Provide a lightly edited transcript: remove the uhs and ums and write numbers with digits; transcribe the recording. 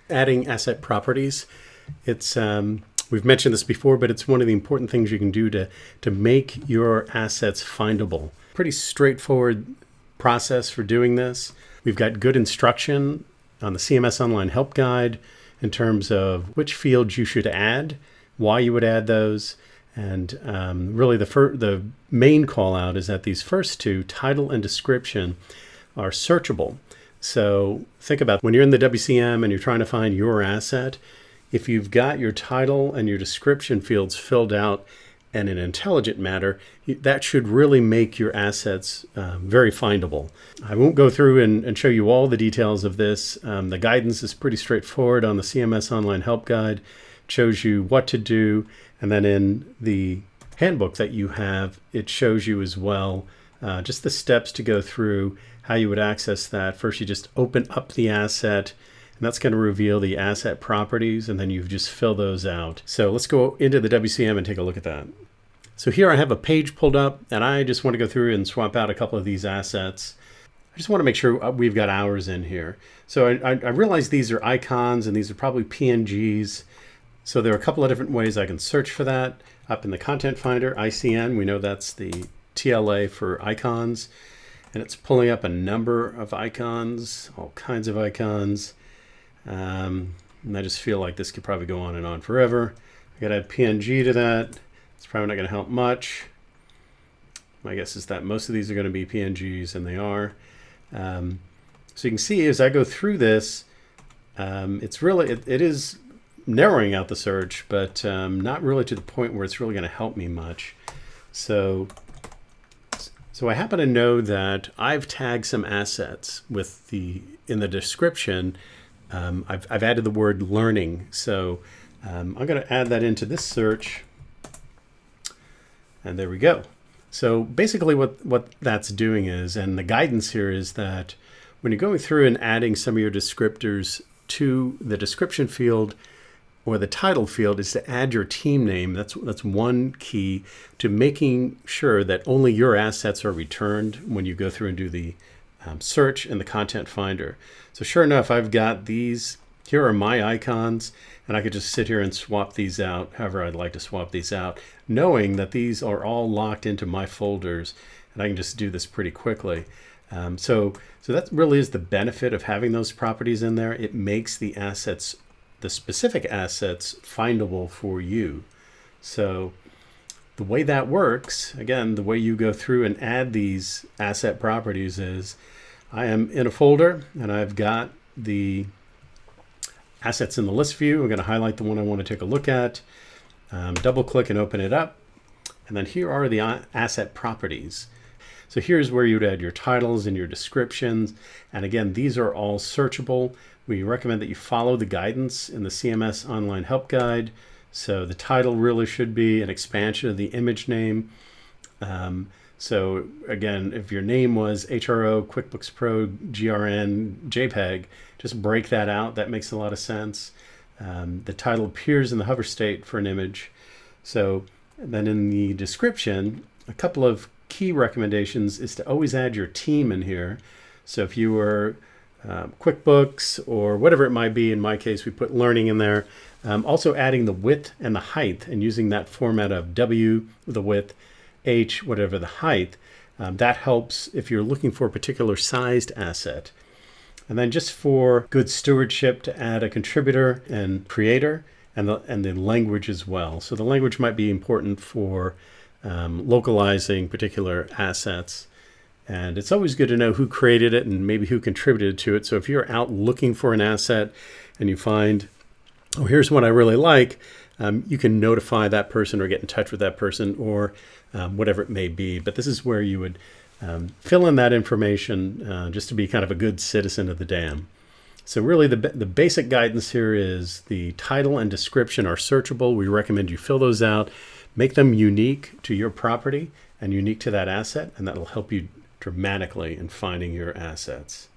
Adding asset properties. It's we've mentioned this before, but it's one of the important things you can do to make your assets findable. Pretty straightforward process for doing this. We've got good instruction on the CMS Online Help Guide in terms of which fields you should add, why you would add those, and really the main call out is that these first two, title and description, are searchable. So think about when you're in the WCM and you're trying to find your asset, if you've got your title and your description fields filled out in an intelligent manner, that should really make your assets very findable. I won't go through and show you all the details of this. The guidance is pretty straightforward on the CMS Online Help Guide. It shows you what to do. And then in the handbook that you have, it shows you as well just the steps to go through how you would access that. First, you just open up the asset, and that's going to reveal the asset properties, and then you just fill those out. So let's go into the WCM and take a look at that. So here I have a page pulled up, and I just want to go through and swap out a couple of these assets. I just want to make sure we've got ours in here. So I realize these are icons, and these are probably PNGs. So there are a couple of different ways I can search for that. Up in the Content Finder, ICN, we know that's the TLA for icons. And it's pulling up a number of icons, all kinds of icons. And I just feel like this could probably go on and on forever. I got to add PNG to that. It's probably not going to help much. My guess is that most of these are going to be PNGs, and they are. So you can see as I go through this, it's really, it is narrowing out the search, but not really to the point where it's really going to help me much. So I happen to know that I've tagged some assets with in the description. I've added the word learning. So I'm going to add that into this search. And there we go. So basically what that's doing is, and the guidance here is that when you're going through and adding some of your descriptors to the description field or the title field, is to add your team name. That's one key to making sure that only your assets are returned when you go through and do the search in the Content Finder. So sure enough, I've got these. Here are my icons, and I could just sit here and swap these out however I'd like to swap these out, knowing that these are all locked into my folders, and I can just do this pretty quickly. So that really is the benefit of having those properties in there. It makes the assets, the specific assets, findable for you. So the way that works, again, the way you go through and add these asset properties is I am in a folder and I've got the assets in the list view. I'm going to highlight the one I want to take a look at, double click and open it up. And then here are the asset properties. So here's where you'd add your titles and your descriptions. And again, these are all searchable. We recommend that you follow the guidance in the CMS Online Help Guide. So the title really should be an expansion of the image name. So again, if your name was HRO, QuickBooks Pro, GRN, JPEG, just break that out. That makes a lot of sense. The title appears in the hover state for an image. So then in the description, a couple of key recommendations is to always add your team in here. So if you were QuickBooks or whatever it might be, in my case, we put learning in there. Also adding the width and the height and using that format of W, the width, H, whatever the height. That helps if you're looking for a particular sized asset. And then just for good stewardship, to add a contributor and creator and the language as well. So the language might be important for localizing particular assets. And it's always good to know who created it and maybe who contributed to it. So if you're out looking for an asset and you find, oh, here's one I really like, you can notify that person or get in touch with that person or whatever it may be. But this is where you would fill in that information just to be kind of a good citizen of the dam. So really the basic guidance here is the title and description are searchable. We recommend you fill those out, make them unique to your property and unique to that asset, and that'll help you dramatically in finding your assets.